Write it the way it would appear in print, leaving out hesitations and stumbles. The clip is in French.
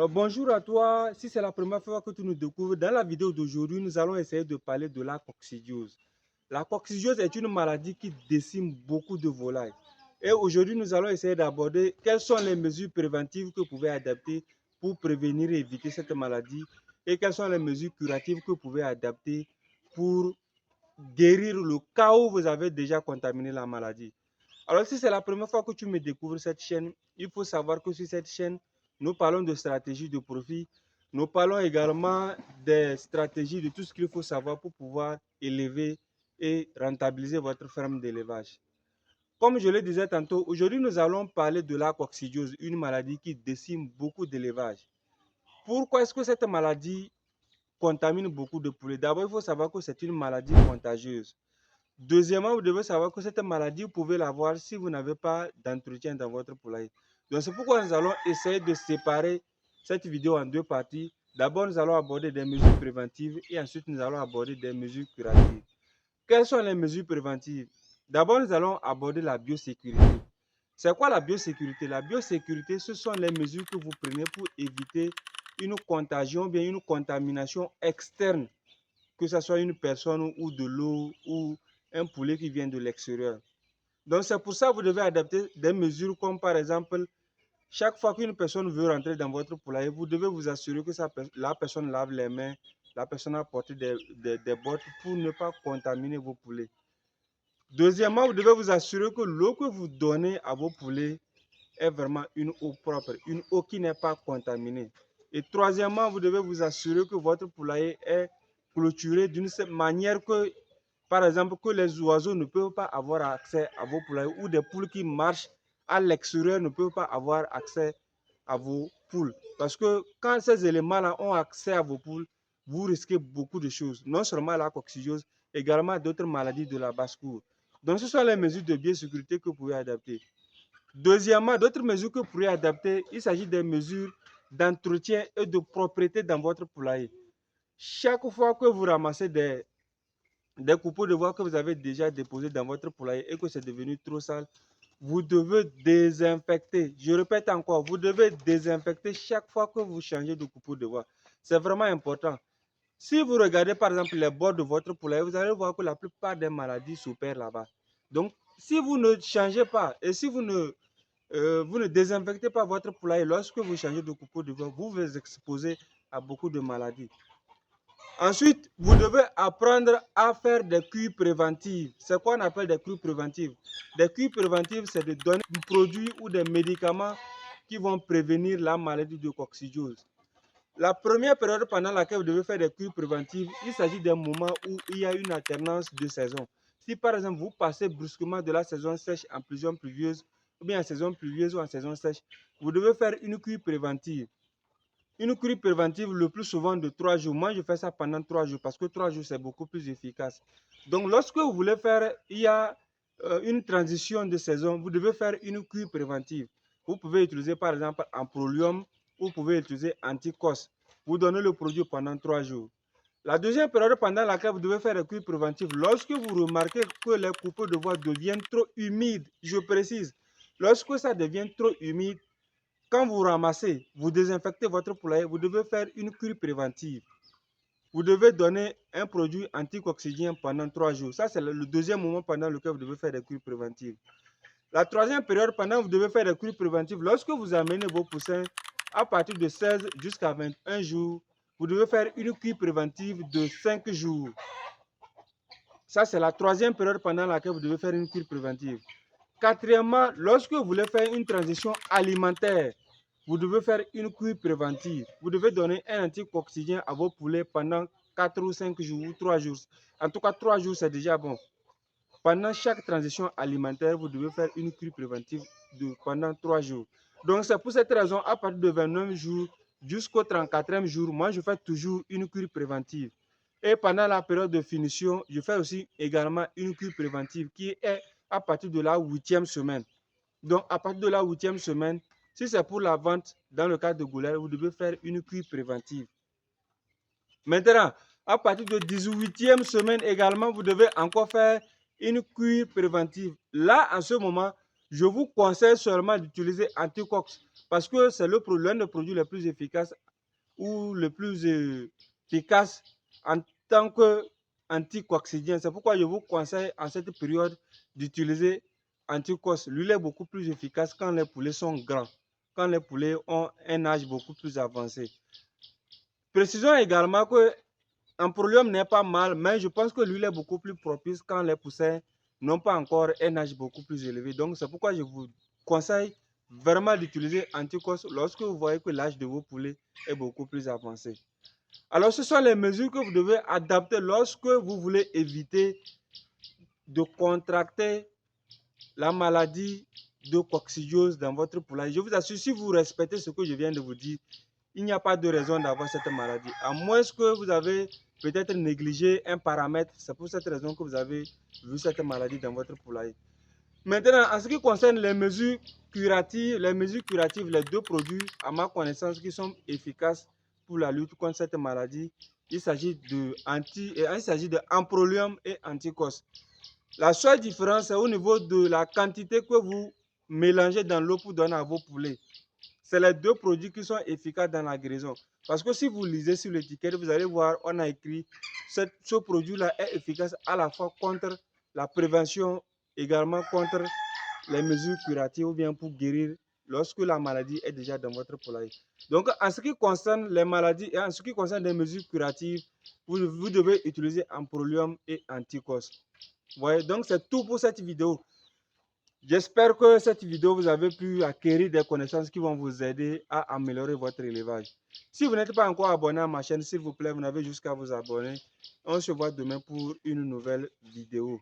Alors, bonjour à toi, si c'est la première fois que tu nous découvres, dans la vidéo d'aujourd'hui, nous allons essayer de parler de la coccidiose. La coccidiose est une maladie qui décime beaucoup de volailles. Et aujourd'hui, nous allons essayer d'aborder quelles sont les mesures préventives que vous pouvez adapter pour prévenir et éviter cette maladie et quelles sont les mesures curatives que vous pouvez adapter pour guérir le cas où vous avez déjà contaminé la maladie. Alors, si c'est la première fois que tu me découvres cette chaîne, il faut savoir que sur cette chaîne, nous parlons de stratégies de profit. Nous parlons également des stratégies de tout ce qu'il faut savoir pour pouvoir élever et rentabiliser votre ferme d'élevage. Comme je le disais tantôt, aujourd'hui, nous allons parler de la coccidiose, une maladie qui décime beaucoup d'élevages. Pourquoi est-ce que cette maladie contamine beaucoup de poulets? D'abord, il faut savoir que c'est une maladie contagieuse. Deuxièmement, vous devez savoir que cette maladie, vous pouvez l'avoir si vous n'avez pas d'entretien dans votre poulailler. Donc, c'est pourquoi nous allons essayer de séparer cette vidéo en deux parties. D'abord, nous allons aborder des mesures préventives et ensuite, nous allons aborder des mesures curatives. Quelles sont les mesures préventives? D'abord, nous allons aborder la biosécurité. C'est quoi la biosécurité? La biosécurité, ce sont les mesures que vous prenez pour éviter une contagion, bien une contamination externe, que ce soit une personne ou de l'eau ou un poulet qui vient de l'extérieur. Donc c'est pour ça que vous devez adapter des mesures comme par exemple, chaque fois qu'une personne veut rentrer dans votre poulailler, vous devez vous assurer que la personne lave les mains, la personne a porté des bottes pour ne pas contaminer vos poulets. Deuxièmement, vous devez vous assurer que l'eau que vous donnez à vos poulets est vraiment une eau propre, une eau qui n'est pas contaminée. Et troisièmement, vous devez vous assurer que votre poulailler est clôturé d'une manière que, par exemple, que les oiseaux ne peuvent pas avoir accès à vos poulaillers ou des poules qui marchent à l'extérieur ne peuvent pas avoir accès à vos poules. Parce que quand ces éléments-là ont accès à vos poules, vous risquez beaucoup de choses. Non seulement la coccidiose, également d'autres maladies de la basse-cour. Donc, ce sont les mesures de biosécurité que vous pouvez adapter. Deuxièmement, d'autres mesures que vous pourriez adapter, il s'agit des mesures d'entretien et de propreté dans votre poulailler. Chaque fois que vous ramassez des copeaux de bois que vous avez déjà déposés dans votre poulailler et que c'est devenu trop sale, vous devez désinfecter. Je répète encore, vous devez désinfecter chaque fois que vous changez de copeaux de bois. C'est vraiment important. Si vous regardez par exemple les bords de votre poulailler, vous allez voir que la plupart des maladies s'opèrent là-bas. Donc, si vous ne changez pas et si vous ne désinfectez pas votre poulailler lorsque vous changez de copeaux de bois, vous vous exposez à beaucoup de maladies. Ensuite, vous devez apprendre à faire des cures préventives. C'est quoi on appelle des cures préventives? Des cures préventives, c'est de donner des produits ou des médicaments qui vont prévenir la maladie de coccidiose. La première période pendant laquelle vous devez faire des cures préventives, il s'agit d'un moment où il y a une alternance de saison. Si par exemple vous passez brusquement de la saison sèche en saison pluvieuse, ou bien en saison pluvieuse ou en saison sèche, vous devez faire une cure préventive. Une cure préventive le plus souvent de 3 jours. Moi, je fais ça pendant 3 jours parce que 3 jours, c'est beaucoup plus efficace. Donc, lorsque vous voulez faire, il y a une transition de saison, vous devez faire une cure préventive. Vous pouvez utiliser par exemple Amprolium, vous pouvez utiliser Anticos. Vous donnez le produit pendant 3 jours. La deuxième période pendant laquelle vous devez faire une cure préventive, lorsque vous remarquez que les copeaux de bois deviennent trop humides, je précise, lorsque ça devient trop humide, quand vous ramassez, vous désinfectez votre poulailler, vous devez faire une cure préventive. Vous devez donner un produit anti-coccidien pendant 3 jours. Ça, c'est le deuxième moment pendant lequel vous devez faire des cures préventives. La troisième période, pendant que vous devez faire des cures préventives, lorsque vous amenez vos poussins à partir de 16 jusqu'à 21 jours, vous devez faire une cure préventive de 5 jours. Ça, c'est la troisième période pendant laquelle vous devez faire une cure préventive. Quatrièmement, lorsque vous voulez faire une transition alimentaire, vous devez faire une cure préventive. Vous devez donner un anti-coccidien à vos poulets pendant 4 ou 5 jours ou 3 jours. En tout cas, 3 jours, c'est déjà bon. Pendant chaque transition alimentaire, vous devez faire une cure préventive pendant 3 jours. Donc, c'est pour cette raison, à partir de 29 jours jusqu'au 34e jour, moi, je fais toujours une cure préventive. Et pendant la période de finition, je fais aussi également une cure préventive qui est à partir de la 8e semaine. Donc, à partir de la 8e semaine, si c'est pour la vente dans le cadre de Goulet, vous devez faire une cure préventive. Maintenant, à partir de 18e semaine également, vous devez encore faire une cure préventive. Là, en ce moment, je vous conseille seulement d'utiliser Anticox parce que c'est l'un des produits les plus efficaces ou le plus efficace en tant qu'anticoccidien. C'est pourquoi je vous conseille en cette période d'utiliser Anticos. L'huile est beaucoup plus efficace quand les poulets sont grands, quand les poulets ont un âge beaucoup plus avancé. Précisons également que Amprolium n'est pas mal, mais je pense que l'huile est beaucoup plus propice quand les poussins n'ont pas encore un âge beaucoup plus élevé. Donc c'est pourquoi je vous conseille vraiment d'utiliser Anticos lorsque vous voyez que l'âge de vos poulets est beaucoup plus avancé. Alors ce sont les mesures que vous devez adapter lorsque vous voulez éviter de contracter la maladie de coccidiose dans votre poulailler. Je vous assure, si vous respectez ce que je viens de vous dire, il n'y a pas de raison d'avoir cette maladie. À moins que vous avez peut-être négligé un paramètre, c'est pour cette raison que vous avez vu cette maladie dans votre poulailler. Maintenant, en ce qui concerne les mesures curatives, les deux produits, à ma connaissance, qui sont efficaces pour la lutte contre cette maladie, il s'agit de Amprolium et Anticos. La seule différence, c'est au niveau de la quantité que vous mélangez dans l'eau pour donner à vos poulets. C'est les deux produits qui sont efficaces dans la guérison. Parce que si vous lisez sur l'étiquette, vous allez voir, on a écrit ce produit-là est efficace à la fois contre la prévention, également contre les mesures curatives ou bien pour guérir lorsque la maladie est déjà dans votre poulailler. Donc, en ce qui concerne les maladies et en ce qui concerne les mesures curatives, vous devez utiliser Amprolium et Anticos. Ouais, donc c'est tout pour cette vidéo. J'espère que cette vidéo vous avez pu acquérir des connaissances qui vont vous aider à améliorer votre élevage. Si vous n'êtes pas encore abonné à ma chaîne, s'il vous plaît, vous n'avez jusqu'à vous abonner. On se voit demain pour une nouvelle vidéo.